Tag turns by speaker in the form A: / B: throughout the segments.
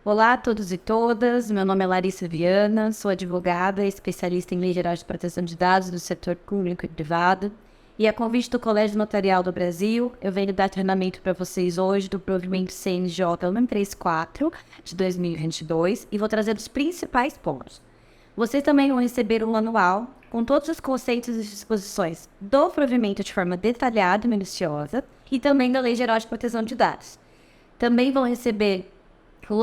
A: Olá a todos e todas, meu nome é Larissa Viana, sou advogada e especialista em Lei Geral de Proteção de Dados do setor público e privado. E a convite do Colégio Notarial do Brasil, eu venho dar treinamento para vocês hoje do provimento CNJ 134 de 2022 e vou trazer os principais pontos. Vocês também vão receber um manual com todos os conceitos e disposições do provimento de forma detalhada e minuciosa e também da Lei Geral de Proteção de Dados. Também vão receber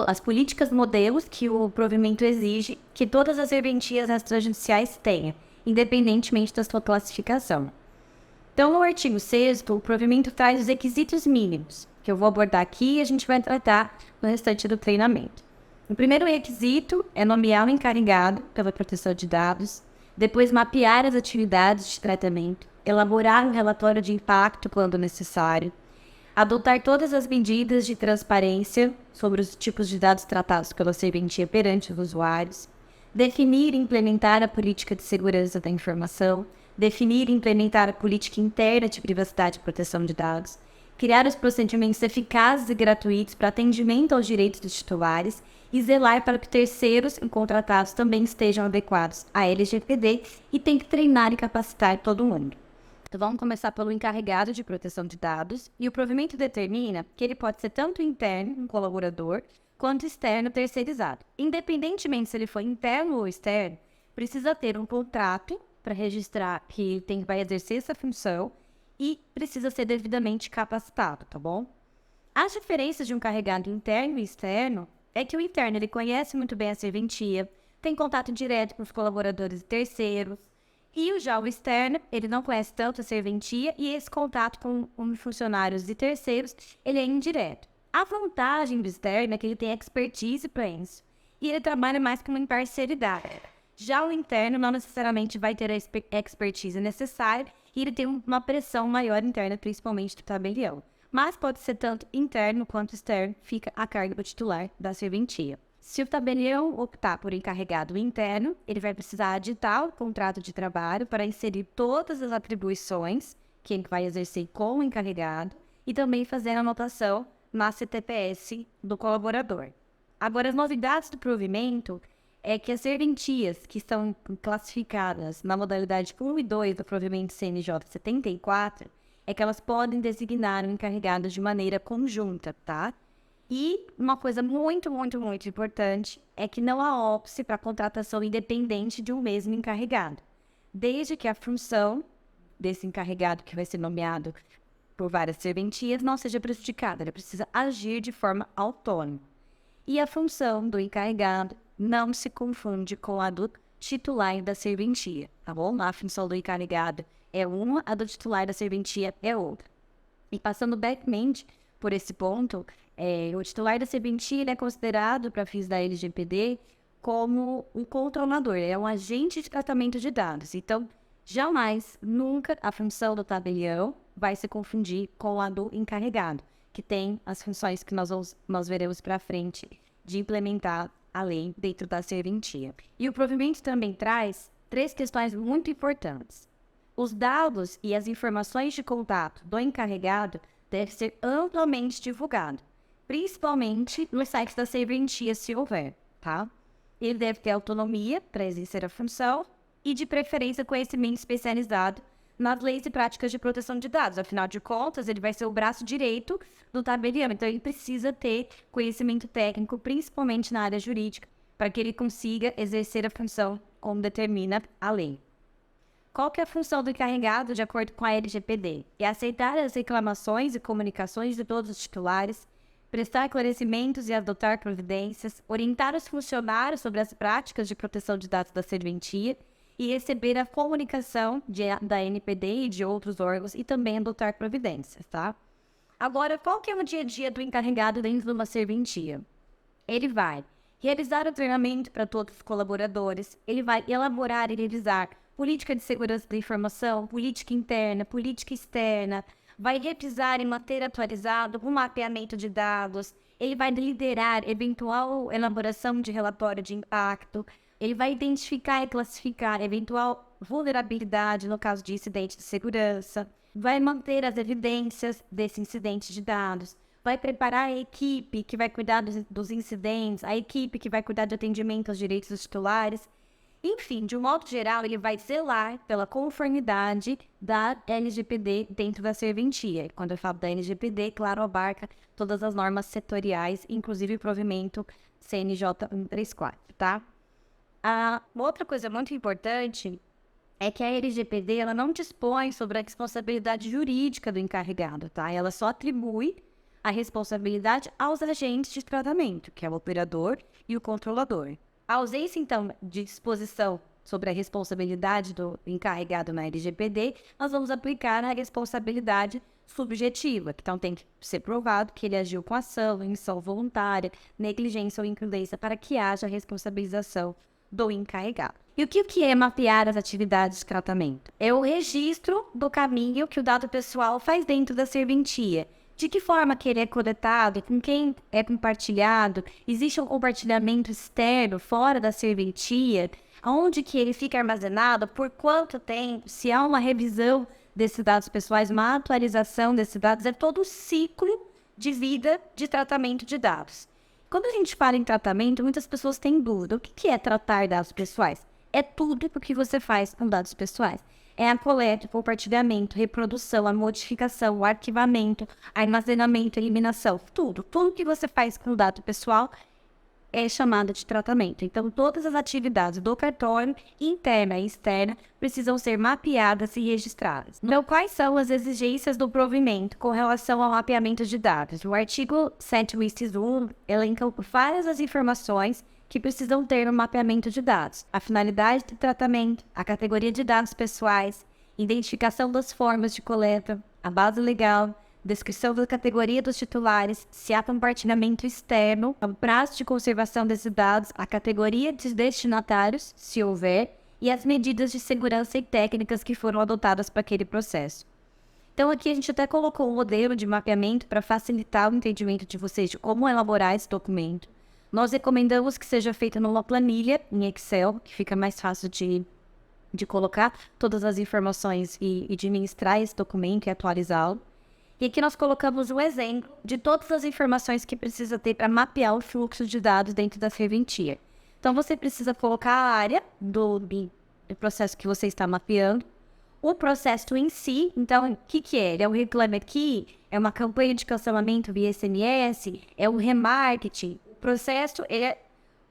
A: as políticas modelos que o provimento exige que todas as serventias extrajudiciais tenham, independentemente da sua classificação. Então, no artigo 6º, o provimento traz os requisitos mínimos, que eu vou abordar aqui e a gente vai tratar no restante do treinamento. O primeiro requisito é nomear o encarregado pela proteção de dados, depois mapear as atividades de tratamento, elaborar um relatório de impacto quando necessário, adotar todas as medidas de transparência sobre os tipos de dados tratados pela serventia perante os usuários, definir e implementar a política de segurança da informação, definir e implementar a política interna de privacidade e proteção de dados, criar os procedimentos eficazes e gratuitos para atendimento aos direitos dos titulares e zelar para que terceiros contratados também estejam adequados à LGPD e tem que treinar e capacitar todo mundo. Então, vamos começar pelo encarregado de proteção de dados, e o provimento determina que ele pode ser tanto interno, um colaborador, quanto externo, terceirizado. Independentemente se ele for interno ou externo, precisa ter um contrato para registrar que vai exercer essa função e precisa ser devidamente capacitado, tá bom? As diferenças de um encarregado interno e externo é que o interno ele conhece muito bem a serventia, tem contato direto com os colaboradores e terceiros, e já o externo, ele não conhece tanto a serventia e esse contato com funcionários e terceiros, ele é indireto. A vantagem do externo é que ele tem expertise para isso e ele trabalha mais com uma imparcialidade. Já o interno não necessariamente vai ter a expertise necessária e ele tem uma pressão maior interna, principalmente do tabelião. Mas pode ser tanto interno quanto externo, fica a cargo do titular da serventia. Se o tabelião optar por encarregado interno, ele vai precisar editar o contrato de trabalho para inserir todas as atribuições que ele vai exercer com o encarregado e também fazer a anotação na CTPS do colaborador. Agora, as novidades do provimento é que as serventias que estão classificadas na modalidade 1 e 2 do provimento CNJ 74, é que elas podem designar o encarregado de maneira conjunta, tá? E uma coisa muito importante é que não há óbice para contratação independente de um mesmo encarregado, desde que a função desse encarregado que vai ser nomeado por várias serventias não seja prejudicada, ele precisa agir de forma autônoma. E a função do encarregado não se confunde com a do titular da serventia, tá bom? A função do encarregado é uma, a do titular da serventia é outra. E passando brevemente por esse ponto, o titular da serventia é considerado, para fins da LGPD, como um controlador, é um agente de tratamento de dados. Então, jamais, nunca, a função do tabelião vai se confundir com a do encarregado, que tem as funções que nós veremos para frente de implementar a lei dentro da serventia. E o provimento também traz 3 questões muito importantes. Os dados e as informações de contato do encarregado devem ser amplamente divulgados, principalmente nos sites da serventia, se houver, tá? Ele deve ter autonomia para exercer a função e, de preferência, conhecimento especializado nas leis e práticas de proteção de dados. Afinal de contas, ele vai ser o braço direito do tabelião, então ele precisa ter conhecimento técnico, principalmente na área jurídica, para que ele consiga exercer a função como determina a lei. Qual que é a função do encarregado de acordo com a LGPD? É aceitar as reclamações e comunicações de todos os titulares, prestar esclarecimentos e adotar providências, orientar os funcionários sobre as práticas de proteção de dados da serventia e receber a comunicação da NPD e de outros órgãos e também adotar providências, tá? Agora, qual que é o dia a dia do encarregado dentro de uma serventia? Ele vai realizar o treinamento para todos os colaboradores, ele vai elaborar e revisar política de segurança da informação, política interna, política externa, vai revisar e manter atualizado o mapeamento de dados, ele vai liderar eventual elaboração de relatório de impacto, ele vai identificar e classificar eventual vulnerabilidade no caso de incidente de segurança, vai manter as evidências desse incidente de dados, vai preparar a equipe que vai cuidar dos incidentes, a equipe que vai cuidar de atendimento aos direitos dos titulares. Enfim, de um modo geral, ele vai zelar pela conformidade da LGPD dentro da serventia. Quando eu falo da LGPD, claro, abarca todas as normas setoriais, inclusive o provimento CNJ 134, tá? Uma outra coisa muito importante é que a LGPD ela não dispõe sobre a responsabilidade jurídica do encarregado, tá? Ela só atribui a responsabilidade aos agentes de tratamento, que é o operador e o controlador. A ausência, então, de disposição sobre a responsabilidade do encarregado na LGPD, nós vamos aplicar a responsabilidade subjetiva, então tem que ser provado que ele agiu com ação, omissão voluntária, negligência ou imprudência para que haja responsabilização do encarregado. E o que é mapear as atividades de tratamento? É o registro do caminho que o dado pessoal faz dentro da serventia. De que forma que ele é coletado, com quem é compartilhado, existe um compartilhamento externo, fora da serventia, onde que ele fica armazenado, por quanto tempo, se há uma revisão desses dados pessoais, uma atualização desses dados, é todo o ciclo de vida de tratamento de dados. Quando a gente fala em tratamento, muitas pessoas têm dúvida. O que é tratar dados pessoais? É tudo o que você faz com dados pessoais. É a coleta, o compartilhamento, reprodução, a modificação, o arquivamento, armazenamento, eliminação, tudo. Tudo que você faz com dado pessoal é chamada de tratamento. Então, todas as atividades do cartório, interna e externa, precisam ser mapeadas e registradas. Então, quais são as exigências do provimento com relação ao mapeamento de dados? O artigo 7 inciso 1 elenca várias as informações que precisam ter no mapeamento de dados. A finalidade do tratamento, a categoria de dados pessoais, identificação das formas de coleta, a base legal, descrição da categoria dos titulares, se há compartilhamento externo, o prazo de conservação desses dados, a categoria de destinatários, se houver, e as medidas de segurança e técnicas que foram adotadas para aquele processo. Então aqui a gente até colocou um modelo de mapeamento para facilitar o entendimento de vocês de como elaborar esse documento. Nós recomendamos que seja feita numa planilha em Excel, que fica mais fácil de colocar todas as informações e administrar esse documento e atualizá-lo. E aqui nós colocamos um exemplo de todas as informações que precisa ter para mapear o fluxo de dados dentro da serventia. Então, você precisa colocar a área do processo que você está mapeando, o processo em si. Então, o que é? Ele é um Reclame Aqui? É uma campanha de cancelamento via SMS? É um remarketing? O processo é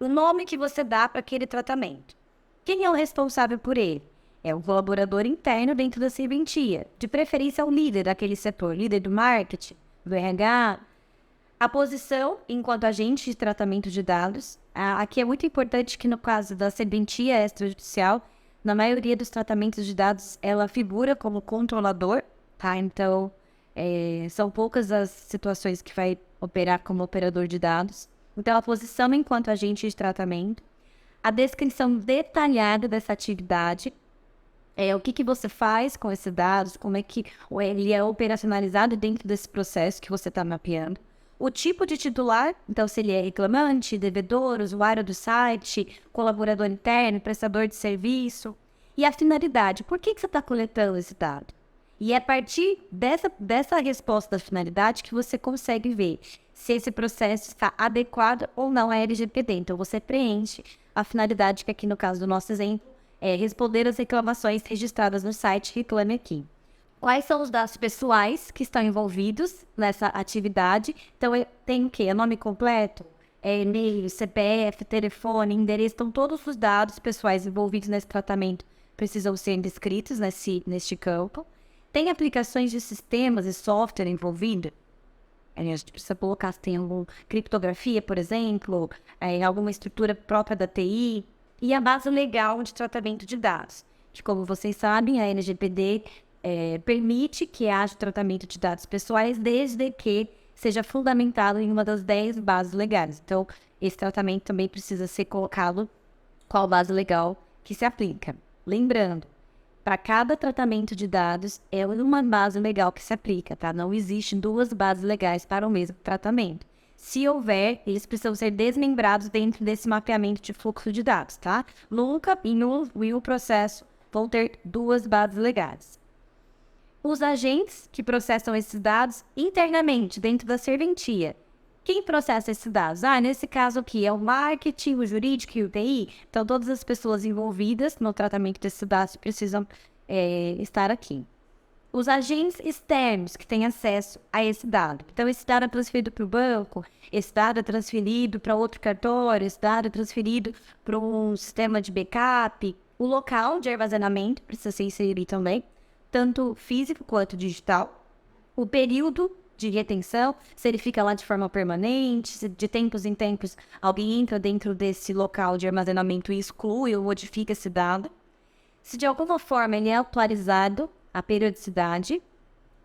A: o nome que você dá para aquele tratamento. Quem é o responsável por ele? É o colaborador interno dentro da serventia, de preferência o líder daquele setor, líder do marketing, do RH. A posição enquanto agente de tratamento de dados. Aqui é muito importante que no caso da serventia extrajudicial, na maioria dos tratamentos de dados, ela figura como controlador, tá? Então, são poucas as situações que vai operar como operador de dados. Então, a posição enquanto agente de tratamento, a descrição detalhada dessa atividade, o que você faz com esses dados, como é que ele é operacionalizado dentro desse processo que você está mapeando. O tipo de titular, então se ele é reclamante, devedor, usuário do site, colaborador interno, prestador de serviço. E a finalidade, por que você está coletando esse dado? E é a partir dessa resposta da finalidade que você consegue ver se esse processo está adequado ou não à LGPD. Então você preenche a finalidade, que aqui no caso do nosso exemplo, é responder às reclamações registradas no site Reclame Aqui. Quais são os dados pessoais que estão envolvidos nessa atividade? Então, tem o quê? Nome completo, e-mail, CPF, telefone, endereço. Então, todos os dados pessoais envolvidos nesse tratamento precisam ser descritos neste campo. Tem aplicações de sistemas e software envolvido? A gente precisa colocar se tem alguma criptografia, por exemplo, alguma estrutura própria da TI. E a base legal de tratamento de dados, que, como vocês sabem, a LGPD permite que haja tratamento de dados pessoais desde que seja fundamentado em uma das 10 bases legais. Então, esse tratamento também precisa ser colocado qual base legal que se aplica. Lembrando, para cada tratamento de dados é uma base legal que se aplica, tá? Não existe 2 bases legais para o mesmo tratamento. Se houver, eles precisam ser desmembrados dentro desse mapeamento de fluxo de dados, tá? Nunca em um processo vão ter 2 bases legais. os agentes que processam esses dados internamente, dentro da serventia. Quem processa esses dados? Nesse caso aqui é o marketing, o jurídico e o TI. Então, todas as pessoas envolvidas no tratamento desses dados precisam estar aqui. Os agentes externos que têm acesso a esse dado. Então, esse dado é transferido para o banco, esse dado é transferido para outro cartório, esse dado é transferido para um sistema de backup. O local de armazenamento precisa ser inserido também, tanto físico quanto digital. O período de retenção, se ele fica lá de forma permanente, se de tempos em tempos alguém entra dentro desse local de armazenamento e exclui ou modifica esse dado. Se de alguma forma ele é atualizado, a periodicidade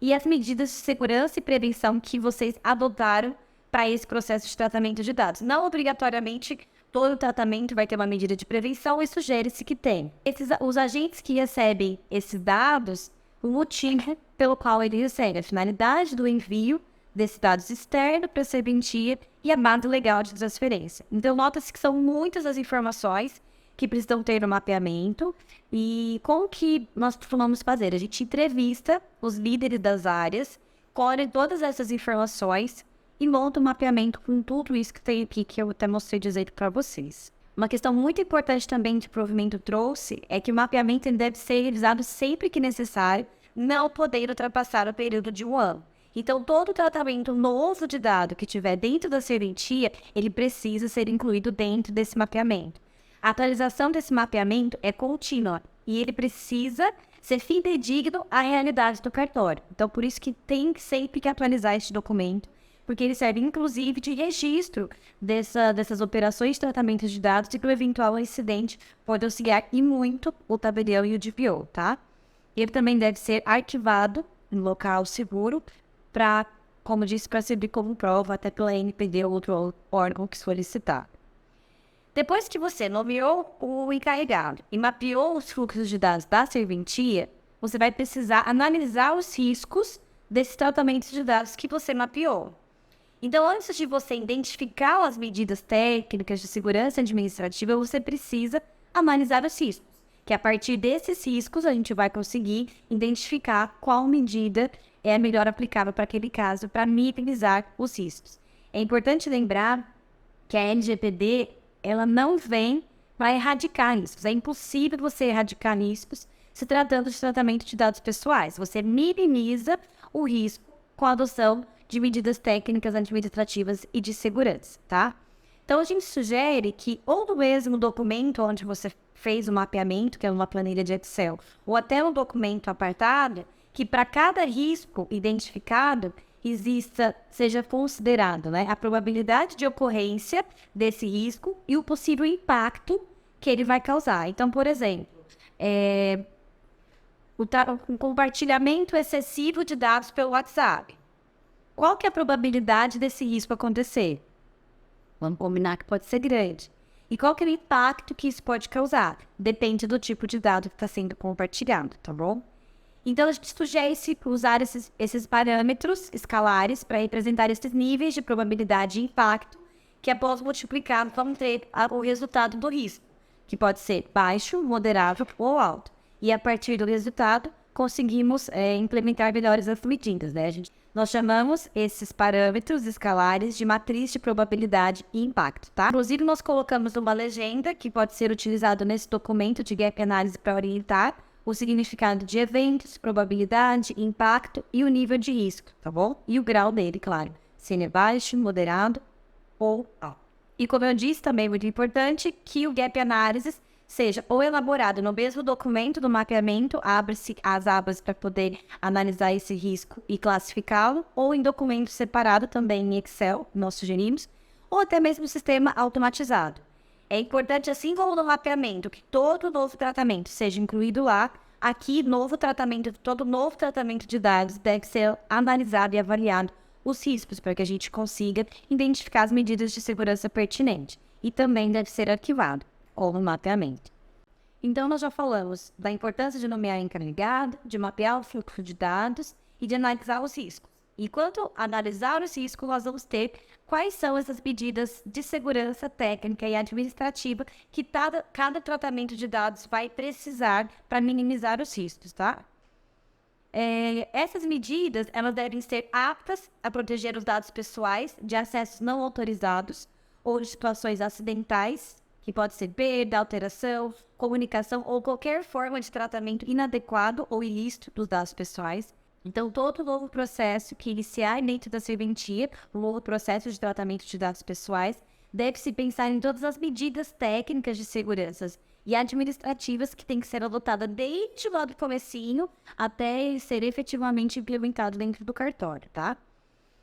A: e as medidas de segurança e prevenção que vocês adotaram para esse processo de tratamento de dados. Não obrigatoriamente todo tratamento vai ter uma medida de prevenção e sugere-se que tem. Os agentes que recebem esses dados, o motivo pelo qual ele recebe, a finalidade do envio desses dados externos para a serventia e a base legal de transferência. Então, nota-se que são muitas as informações que precisam ter no mapeamento. E como que nós vamos fazer? A gente entrevista os líderes das áreas, colhe todas essas informações e monta um mapeamento com tudo isso que tem aqui, que eu até mostrei dizer para vocês. Uma questão muito importante também que o provimento trouxe é que o mapeamento deve ser realizado sempre que necessário, não podendo ultrapassar o período de 1 ano. Então, todo tratamento novo de dado que tiver dentro da serventia, ele precisa ser incluído dentro desse mapeamento. A atualização desse mapeamento é contínua e ele precisa ser fidedigno à realidade do cartório. Então, por isso que tem sempre que atualizar este documento, porque ele serve, inclusive, de registro dessas operações de tratamento de dados e que o eventual incidente pode auxiliar e muito o tabelião e o DPO, tá? Ele também deve ser arquivado em local seguro para, como disse, para servir como prova até pela NPD ou outro órgão que solicitar. Depois que você nomeou o encarregado e mapeou os fluxos de dados da serventia, você vai precisar analisar os riscos desses tratamentos de dados que você mapeou. Então, antes de você identificar as medidas técnicas de segurança administrativa, você precisa analisar os riscos, que a partir desses riscos a gente vai conseguir identificar qual medida é a melhor aplicável para aquele caso, para minimizar os riscos. É importante lembrar que a LGPD ela não vem para erradicar riscos. É impossível você erradicar riscos se tratando de tratamento de dados pessoais. Você minimiza o risco com a adoção de medidas técnicas administrativas e de segurança, tá? Então, a gente sugere que ou no mesmo documento onde você fez o mapeamento, que é uma planilha de Excel, ou até um documento apartado, que para cada risco identificado, seja considerado, né, a probabilidade de ocorrência desse risco e o possível impacto que ele vai causar. Então, por exemplo, o compartilhamento excessivo de dados pelo WhatsApp. Qual que é a probabilidade desse risco acontecer? Vamos combinar que pode ser grande. E qual que é o impacto que isso pode causar? Depende do tipo de dado que está sendo compartilhado, tá bom? Então, a gente sugere usar esses parâmetros escalares para representar esses níveis de probabilidade e impacto que, após multiplicar, vão ter o resultado do risco, que pode ser baixo, moderado ou alto. E, a partir do resultado, conseguimos implementar melhores as medidas, né? Nós chamamos esses parâmetros escalares de matriz de probabilidade e impacto, tá? Inclusive, nós colocamos uma legenda que pode ser utilizada nesse documento de Gap Analysis para orientar o significado de eventos, probabilidade, impacto e o nível de risco, tá bom? E o grau dele, claro. Se ele é baixo, moderado ou alto. E como eu disse, também é muito importante que o Gap Analysis seja ou elaborado no mesmo documento do mapeamento, abre-se as abas para poder analisar esse risco e classificá-lo, ou em documento separado também em Excel, nós sugerimos, ou até mesmo sistema automatizado. É importante, assim como no mapeamento, que todo novo tratamento seja incluído lá. Aqui, todo novo tratamento de dados deve ser analisado e avaliado os riscos para que a gente consiga identificar as medidas de segurança pertinentes. E também deve ser arquivado, ou no mapeamento. Então, nós já falamos da importância de nomear encarregado, de mapear o fluxo de dados e de analisar os riscos. E quanto a analisar os riscos, nós vamos ter quais são essas medidas de segurança técnica e administrativa que cada tratamento de dados vai precisar para minimizar os riscos, tá? Essas medidas, elas devem ser aptas a proteger os dados pessoais de acessos não autorizados ou de situações acidentais, que pode ser perda, alteração, comunicação ou qualquer forma de tratamento inadequado ou ilícito dos dados pessoais. Então, todo novo processo que iniciar dentro da serventia, um novo processo de tratamento de dados pessoais, deve-se pensar em todas as medidas técnicas de segurança e administrativas que têm que ser adotadas desde lá do comecinho até ser efetivamente implementado dentro do cartório, tá?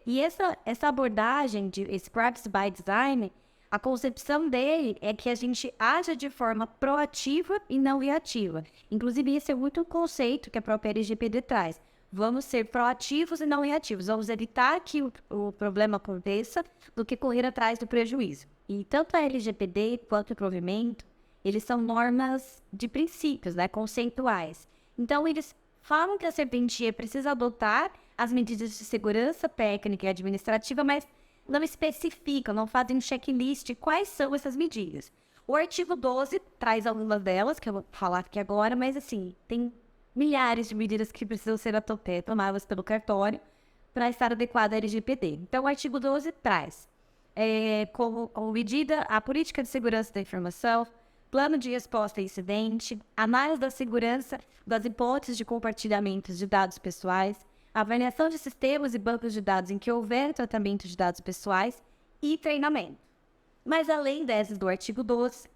A: E essa abordagem, esse Privacy by Design, a concepção dele é que a gente haja de forma proativa e não reativa. Inclusive, esse é muito um conceito que a própria LGPD traz. Vamos ser proativos e não reativos. Vamos evitar que o problema aconteça do que correr atrás do prejuízo. E tanto a LGPD quanto o provimento, eles são normas de princípios, né, conceituais. Então, eles falam que a serventia precisa adotar as medidas de segurança técnica e administrativa, mas não especificam, não fazem um checklist de quais são essas medidas. O artigo 12 traz algumas delas, que eu vou falar aqui agora, mas assim, tem milhares de medidas que precisam ser tomadas pelo cartório para estar adequada à LGPD. Então, o artigo 12 traz como medida a política de segurança da informação, plano de resposta a incidente, análise da segurança das hipóteses de compartilhamento de dados pessoais, avaliação de sistemas e bancos de dados em que houver tratamento de dados pessoais e treinamento. Mas além dessas do artigo 12,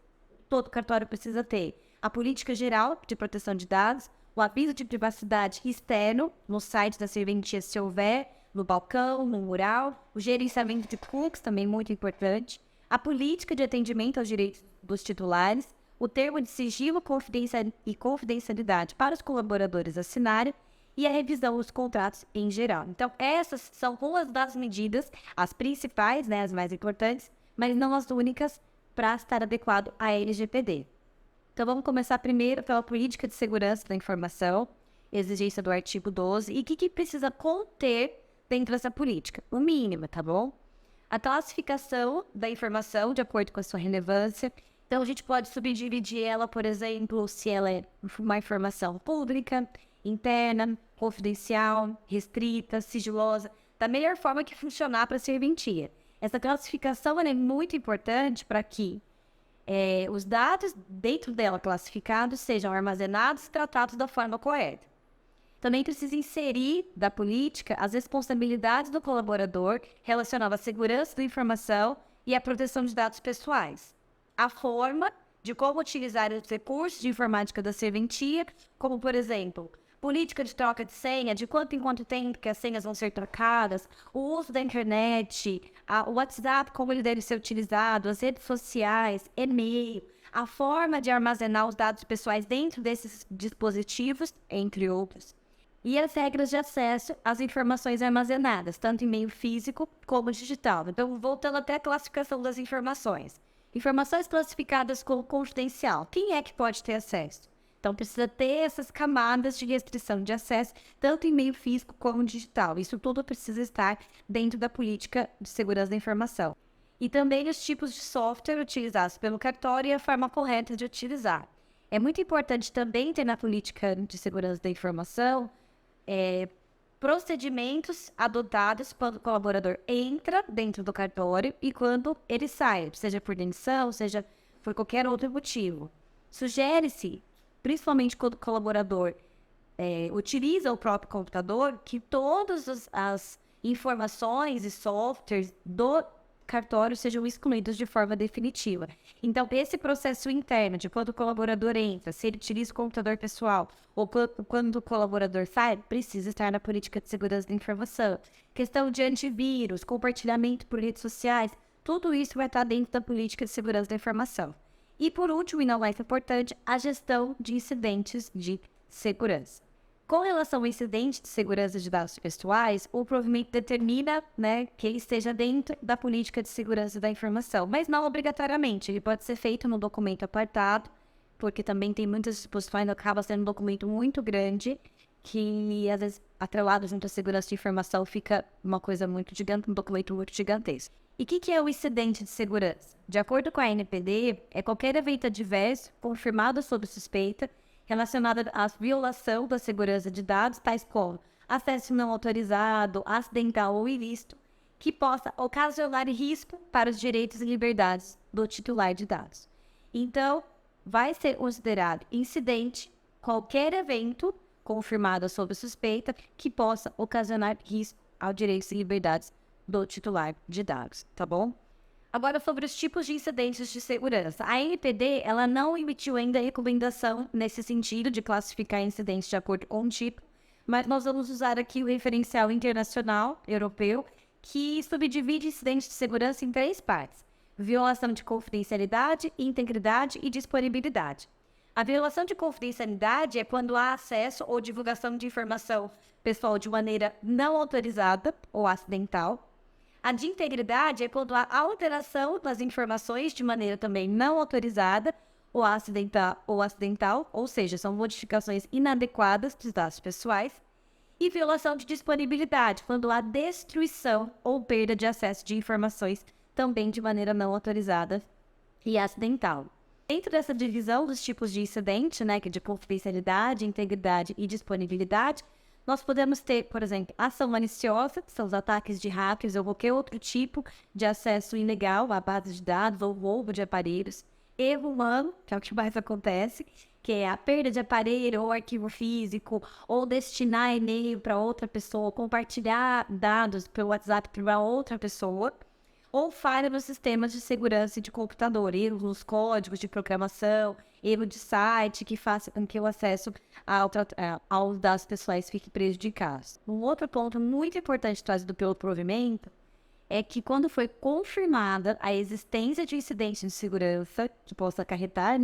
A: todo cartório precisa ter a política geral de proteção de dados, o aviso de privacidade externo no site da serventia se houver, no balcão, no mural, o gerenciamento de cookies, também muito importante, a política de atendimento aos direitos dos titulares, o termo de sigilo e confidencialidade para os colaboradores assinarem e a revisão dos contratos em geral. Então, essas são algumas das medidas, as principais, né, as mais importantes, mas não as únicas, para estar adequado à LGPD. Então, vamos começar primeiro pela política de segurança da informação, exigência do artigo 12, e o que precisa conter dentro dessa política? O mínimo, tá bom? A classificação da informação de acordo com a sua relevância. Então, a gente pode subdividir ela, por exemplo, se ela é uma informação pública, interna, confidencial, restrita, sigilosa, da melhor forma que funcionar para a serventia. Essa classificação é muito importante para que os dados dentro dela classificados sejam armazenados e tratados da forma correta. Também precisa inserir da política as responsabilidades do colaborador relacionadas à segurança da informação e à proteção de dados pessoais. A forma de como utilizar os recursos de informática da serventia, como, por exemplo, política de troca de senha, de quanto em quanto tempo que as senhas vão ser trocadas, o uso da internet, o WhatsApp, como ele deve ser utilizado, as redes sociais, e-mail, a forma de armazenar os dados pessoais dentro desses dispositivos, entre outros. E as regras de acesso às informações armazenadas, tanto em meio físico como digital. Então, voltando até a classificação das informações. Informações classificadas como confidencial. Quem é que pode ter acesso? Então, precisa ter essas camadas de restrição de acesso, tanto em meio físico como digital. Isso tudo precisa estar dentro da política de segurança da informação. E também os tipos de software utilizados pelo cartório e a forma correta de utilizar. É muito importante também ter na política de segurança da informação procedimentos adotados quando o colaborador entra dentro do cartório e quando ele sai, seja por demissão, seja por qualquer outro motivo. Sugere-se, principalmente quando o colaborador utiliza o próprio computador, que todas as informações e softwares do cartório sejam excluídos de forma definitiva. Então, esse processo interno de quando o colaborador entra, se ele utiliza o computador pessoal ou quando o colaborador sai, precisa estar na política de segurança da informação. Questão de antivírus, compartilhamento por redes sociais, tudo isso vai estar dentro da política de segurança da informação. E por último, e não mais importante, a gestão de incidentes de segurança. Com relação ao incidente de segurança de dados pessoais, o provimento determina, que ele esteja dentro da política de segurança da informação, mas não obrigatoriamente. Ele pode ser feito no documento apartado, porque também tem muitas disposições, acaba sendo um documento muito grande, que às vezes atrelado junto à segurança de informação fica uma coisa muito gigante, um documento muito gigantesco. E o que é o incidente de segurança? De acordo com a ANPD, é qualquer evento adverso confirmado sob suspeita relacionada à violação da segurança de dados, tais como acesso não autorizado, acidental ou ilícito, que possa ocasionar risco para os direitos e liberdades do titular de dados. Então, vai ser considerado incidente qualquer evento confirmado sob suspeita que possa ocasionar risco aos direitos e liberdades do titular de dados, tá bom? Agora, sobre os tipos de incidentes de segurança. A ANPD, ela não emitiu ainda recomendação nesse sentido de classificar incidentes de acordo com o tipo, mas nós vamos usar aqui o referencial internacional europeu, que subdivide incidentes de segurança em 3 partes: violação de confidencialidade, integridade e disponibilidade. A violação de confidencialidade é quando há acesso ou divulgação de informação pessoal de maneira não autorizada ou acidental. A de integridade é quando há alteração das informações de maneira também não autorizada ou acidental, ou seja, são modificações inadequadas dos dados pessoais. E violação de disponibilidade, quando há destruição ou perda de acesso de informações também de maneira não autorizada e acidental. Dentro dessa divisão dos tipos de incidente, que é de confidencialidade, integridade e disponibilidade, nós podemos ter, por exemplo, ação maliciosa, que são os ataques de hackers ou qualquer outro tipo de acesso ilegal à base de dados ou roubo de aparelhos. Erro humano, que é o que mais acontece, que é a perda de aparelho ou arquivo físico, ou destinar e-mail para outra pessoa, compartilhar dados pelo WhatsApp para outra pessoa, ou falha nos sistemas de segurança de computador, erros nos códigos de programação, erro de site que faça com que o acesso aos dados pessoais fique prejudicado. Um outro ponto muito importante trazido pelo provimento é que quando foi confirmada a existência de incidentes de segurança que possa acarretar,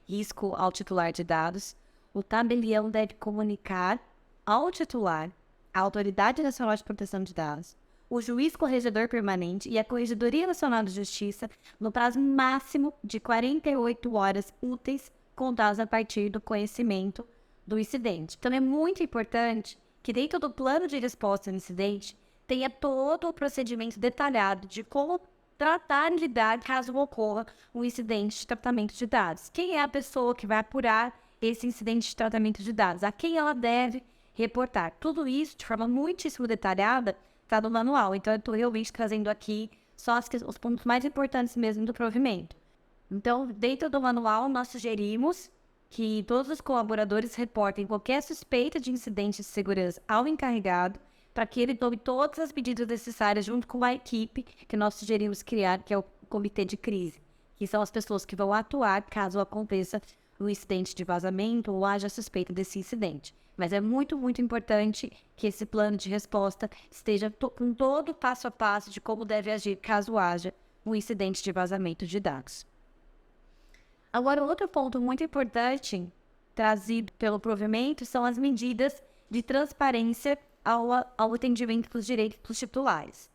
A: risco ao titular de dados, o tabelião deve comunicar ao titular, à Autoridade Nacional de Proteção de Dados, o juiz corregedor permanente e a Corregedoria Nacional de Justiça no prazo máximo de 48 horas úteis contadas a partir do conhecimento do incidente. Então é muito importante que dentro do plano de resposta ao incidente tenha todo o procedimento detalhado de como tratar e lidar caso ocorra um incidente de tratamento de dados. Quem é a pessoa que vai apurar esse incidente de tratamento de dados? A quem ela deve reportar? Tudo isso de forma muitíssimo detalhada está no manual. Então, eu estou realmente trazendo aqui só os pontos mais importantes mesmo do provimento. Então, dentro do manual, nós sugerimos que todos os colaboradores reportem qualquer suspeita de incidente de segurança ao encarregado, para que ele tome todas as medidas necessárias junto com a equipe que nós sugerimos criar, que é o Comitê de Crise, que são as pessoas que vão atuar caso aconteça um incidente de vazamento ou haja suspeita desse incidente. Mas é muito, muito importante que esse plano de resposta esteja com todo o passo a passo de como deve agir caso haja um incidente de vazamento de dados. Agora, outro ponto muito importante trazido pelo provimento são as medidas de transparência ao atendimento dos direitos dos titulares.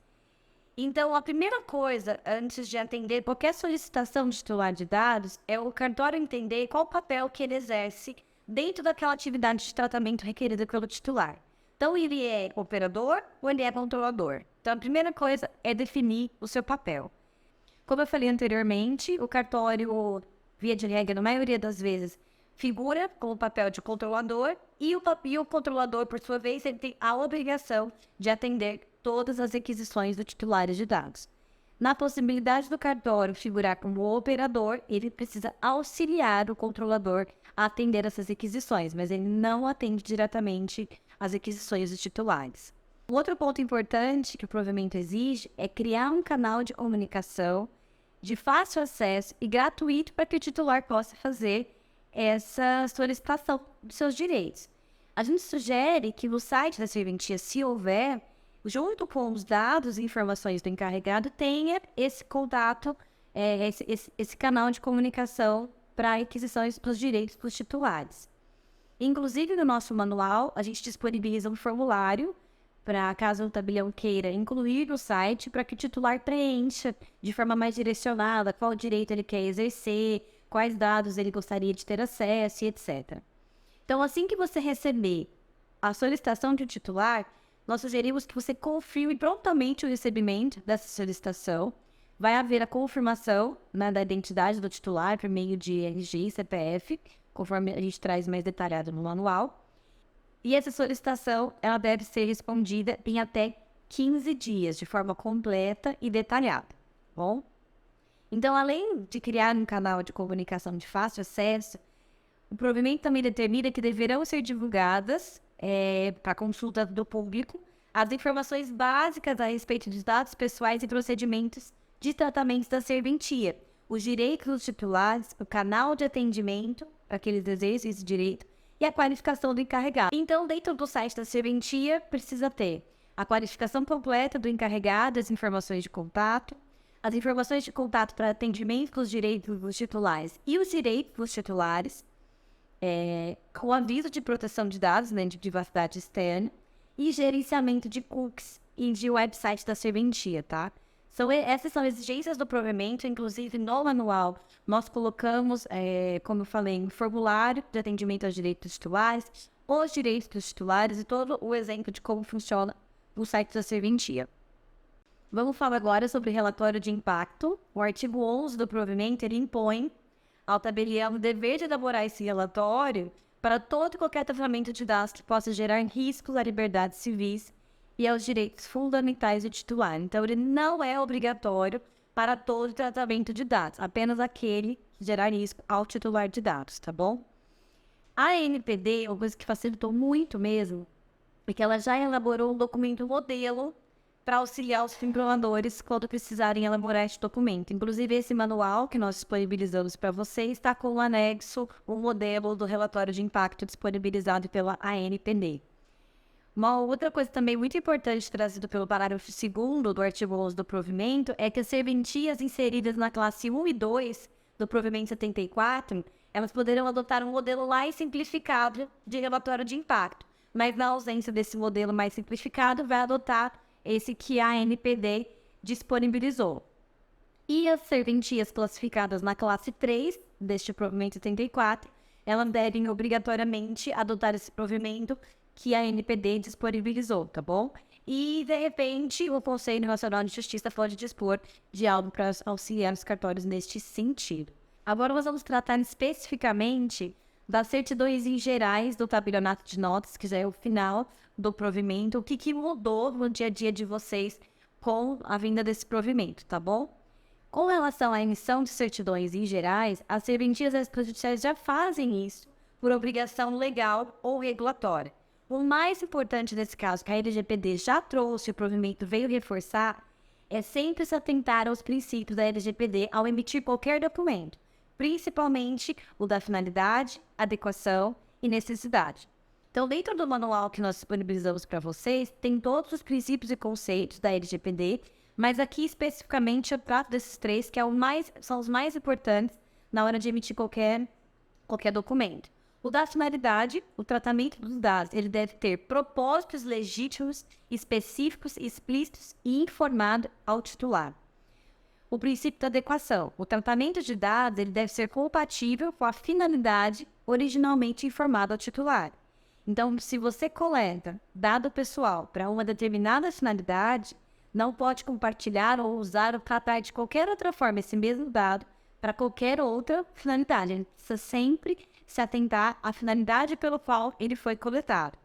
A: Então, a primeira coisa, antes de atender qualquer solicitação de titular de dados, é o cartório entender qual o papel que ele exerce dentro daquela atividade de tratamento requerida pelo titular. Então, ele é operador ou ele é controlador? Então, a primeira coisa é definir o seu papel. Como eu falei anteriormente, o cartório, via de regra, na maioria das vezes, figura com o papel de controlador e o controlador, por sua vez, ele tem a obrigação de atender todas as requisições do titular de dados. Na possibilidade do cartório figurar como operador, ele precisa auxiliar o controlador a atender essas requisições, mas ele não atende diretamente às requisições dos titulares. Um outro ponto importante que o provimento exige é criar um canal de comunicação de fácil acesso e gratuito para que o titular possa fazer essa solicitação dos seus direitos. A gente sugere que no site da serventia, se houver, junto com os dados e informações do encarregado, tenha esse contato, esse canal de comunicação para aquisições dos direitos dos titulares. Inclusive, no nosso manual, a gente disponibiliza um formulário para, caso o tabelião queira, incluir no site para que o titular preencha de forma mais direcionada qual direito ele quer exercer, quais dados ele gostaria de ter acesso e etc. Então, assim que você receber a solicitação de um titular, nós sugerimos que você confirme prontamente o recebimento dessa solicitação. Vai haver a confirmação da identidade do titular por meio de RG e CPF, conforme a gente traz mais detalhado no manual. E essa solicitação, ela deve ser respondida em até 15 dias, de forma completa e detalhada, tá bom? Então, além de criar um canal de comunicação de fácil acesso, o provimento também determina que deverão ser divulgadas, para consulta do público, as informações básicas a respeito dos dados pessoais e procedimentos de tratamentos da serventia, os direitos dos titulares, o canal de atendimento para que eles exerçam esse direito e a qualificação do encarregado. Então, dentro do site da serventia, precisa ter a qualificação completa do encarregado, as informações de contato, as informações de contato para atendimento dos direitos dos titulares e os direitos dos titulares, com aviso de proteção de dados, né, de privacidade externa, e gerenciamento de cookies e de website da serventia, tá? Essas são exigências do provimento, inclusive no manual nós colocamos, como eu falei, um formulário de atendimento aos direitos dos titulares, os direitos dos titulares e todo o exemplo de como funciona o site da serventia. Vamos falar agora sobre o relatório de impacto. O artigo 11 do provimento, ele impõe ao tabelião o dever de elaborar esse relatório para todo e qualquer tratamento de dados que possa gerar riscos à liberdade civis e aos direitos fundamentais do titular. Então, ele não é obrigatório para todo tratamento de dados, apenas aquele que gerar risco ao titular de dados, tá bom? A ANPD, uma coisa que facilitou muito mesmo, é que ela já elaborou um documento modelo para auxiliar os controladores quando precisarem elaborar este documento. Inclusive, esse manual que nós disponibilizamos para vocês está com o anexo, o modelo do relatório de impacto disponibilizado pela ANPD. Uma outra coisa também muito importante trazida pelo parágrafo 2º do artigo 11 do provimento é que as serventias inseridas na classe 1 e 2 do provimento 74, elas poderão adotar um modelo mais simplificado de relatório de impacto, mas na ausência desse modelo mais simplificado, vai adotar esse que a ANPD disponibilizou. E as serventias classificadas na classe 3 deste provimento 74, elas devem obrigatoriamente adotar esse provimento que a ANPD disponibilizou, tá bom? E, de repente, o Conselho Nacional de Justiça pode dispor de algo para auxiliar os cartórios neste sentido. Agora nós vamos tratar especificamente das certidões em gerais do tabelionato de notas, que já é o final do provimento, o que mudou no dia a dia de vocês com a vinda desse provimento, tá bom? Com relação à emissão de certidões em gerais, as serventias extrajudiciais já fazem isso por obrigação legal ou regulatória. O mais importante nesse caso, que a LGPD já trouxe, o provimento veio reforçar, é sempre se atentar aos princípios da LGPD ao emitir qualquer documento, principalmente o da finalidade, adequação e necessidade. Então, dentro do manual que nós disponibilizamos para vocês, tem todos os princípios e conceitos da LGPD, mas aqui especificamente eu trato desses três, que são os mais importantes na hora de emitir qualquer documento. O da finalidade, o tratamento dos dados, ele deve ter propósitos legítimos, específicos, explícitos e informado ao titular. O princípio da adequação, o tratamento de dados, ele deve ser compatível com a finalidade originalmente informada ao titular. Então, se você coleta dado pessoal para uma determinada finalidade, não pode compartilhar ou usar ou tratar de qualquer outra forma esse mesmo dado para qualquer outra finalidade. Ele precisa sempre se atentar à finalidade pelo qual ele foi coletado.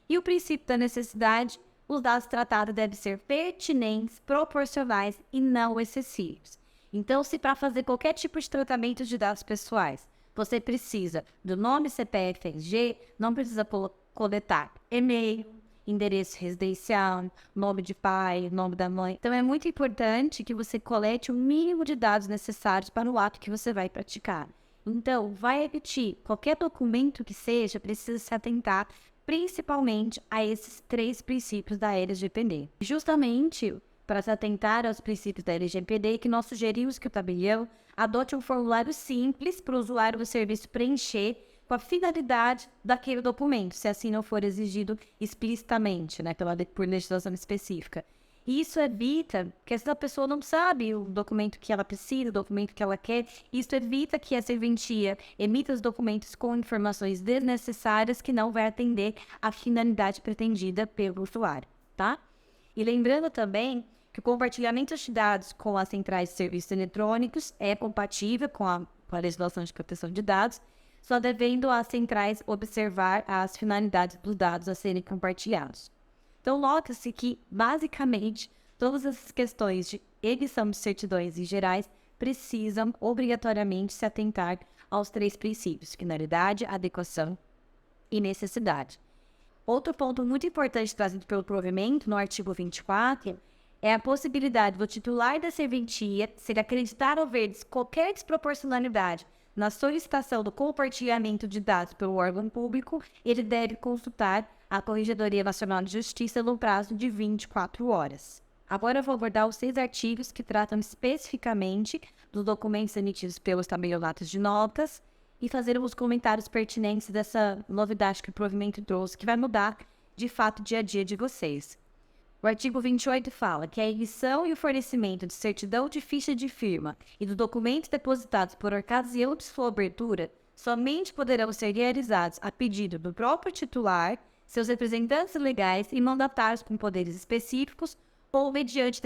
A: E o princípio da necessidade, os dados tratados devem ser pertinentes, proporcionais e não excessivos. Então, se para fazer qualquer tipo de tratamento de dados pessoais, você precisa do nome, CPF, RG, não precisa coletar e-mail, endereço residencial, nome de pai, nome da mãe. Então, é muito importante que você colete o mínimo de dados necessários para o ato que você vai praticar. Então, vai emitir qualquer documento que seja, precisa se atentar principalmente a esses três princípios da LGPD. Justamente para se atentar aos princípios da LGPD, que nós sugerimos que o tabelião adote um formulário simples para o usuário do serviço preencher com a finalidade daquele documento, se assim não for exigido explicitamente, né, por legislação específica. Isso evita que essa pessoa não sabe o documento que ela precisa, o documento que ela quer. Isso evita que a serventia emita os documentos com informações desnecessárias que não vai atender à finalidade pretendida pelo usuário, tá? E lembrando também que o compartilhamento de dados com as centrais de serviços eletrônicos é compatível com a legislação de proteção de dados, só devendo as centrais observar as finalidades dos dados a serem compartilhados. Então, nota-se que, basicamente, todas essas questões de emissão de certidões em gerais precisam obrigatoriamente se atentar aos 3 princípios: finalidade, adequação e necessidade. Outro ponto muito importante trazido pelo provimento, no artigo 24, é a possibilidade do titular da serventia, se ele acreditar ou ver qualquer desproporcionalidade na solicitação do compartilhamento de dados pelo órgão público, ele deve consultar a Corregedoria Nacional de Justiça no prazo de 24 horas. Agora eu vou abordar os 6 artigos que tratam especificamente dos documentos emitidos pelos tabelionatos de notas e fazer os comentários pertinentes dessa novidade que o provimento trouxe, que vai mudar, de fato, o dia a dia de vocês. O artigo 28 fala que a emissão e o fornecimento de certidão de ficha de firma e dos documentos depositados por ocasião de sua abertura somente poderão ser realizados a pedido do próprio titular, seus representantes legais e mandatários com poderes específicos ou mediante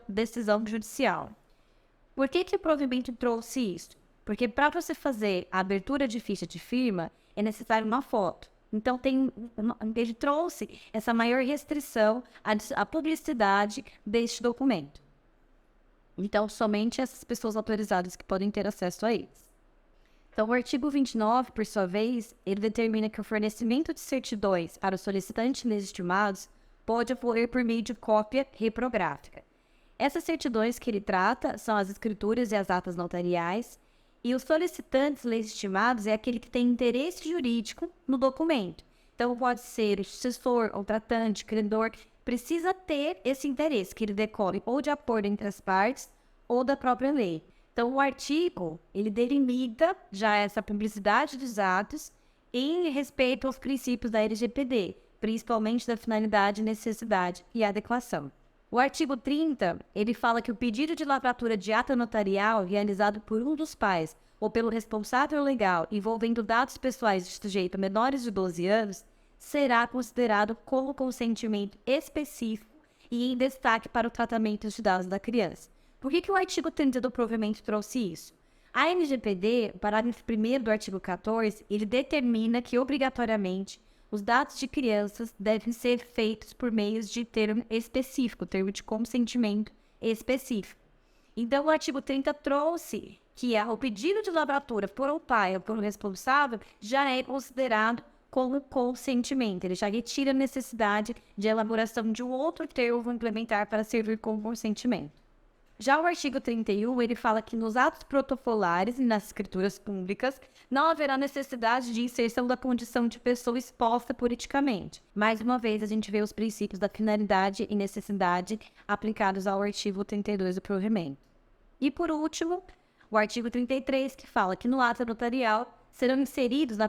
A: decisão judicial. Por que o provimento trouxe isso? Porque para você fazer a abertura de ficha de firma é necessário uma foto. Então, ele trouxe essa maior restrição à publicidade deste documento. Então, somente essas pessoas autorizadas que podem ter acesso a eles. Então, o artigo 29, por sua vez, ele determina que o fornecimento de certidões para os solicitantes legitimados pode ocorrer por meio de cópia reprográfica. Essas certidões que ele trata são as escrituras e as atas notariais, e os solicitantes legitimados é aquele que tem interesse jurídico no documento. Então, pode ser o sucessor, ou tratante, credor, precisa ter esse interesse, que ele decorre ou de acordo entre as partes ou da própria lei. Então, o artigo, ele delimita já essa publicidade dos atos em respeito aos princípios da LGPD, principalmente da finalidade, necessidade e adequação. O artigo 30, ele fala que o pedido de lavratura de ata notarial realizado por um dos pais ou pelo responsável legal envolvendo dados pessoais de sujeito menores de 12 anos será considerado como consentimento específico e em destaque para o tratamento de dados da criança. Por que o artigo 30 do provimento trouxe isso? A LGPD, o parágrafo 1º do artigo 14, ele determina que obrigatoriamente os dados de crianças devem ser feitos por meios de termo específico, termo de consentimento específico. Então, o artigo 30 trouxe que o pedido de lavratura por um pai ou por um responsável já é considerado como consentimento. Ele já retira a necessidade de elaboração de um outro termo complementar para servir como consentimento. Já o artigo 31, ele fala que nos atos protocolares e nas escrituras públicas não haverá necessidade de inserção da condição de pessoa exposta politicamente. Mais uma vez, a gente vê os princípios da finalidade e necessidade aplicados ao artigo 32 do provimento. E por último, o artigo 33, que fala que no ato notarial serão inseridos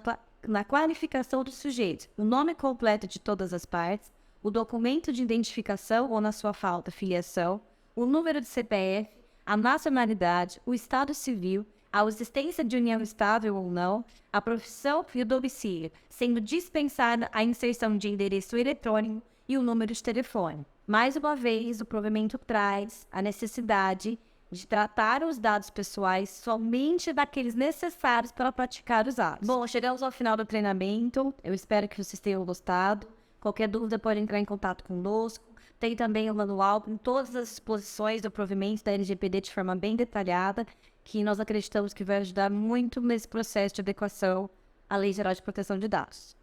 A: na qualificação do sujeito o nome completo de todas as partes, o documento de identificação ou, na sua falta, filiação, o número de CPF, a nacionalidade, o estado civil, a existência de união estável ou não, a profissão e o domicílio, sendo dispensada a inserção de endereço eletrônico e o número de telefone. Mais uma vez, o provimento traz a necessidade de tratar os dados pessoais somente daqueles necessários para praticar os atos. Bom, chegamos ao final do treinamento. Eu espero que vocês tenham gostado. Qualquer dúvida pode entrar em contato conosco. Tem também o manual com todas as exposições do provimento da LGPD de forma bem detalhada, que nós acreditamos que vai ajudar muito nesse processo de adequação à Lei Geral de Proteção de Dados.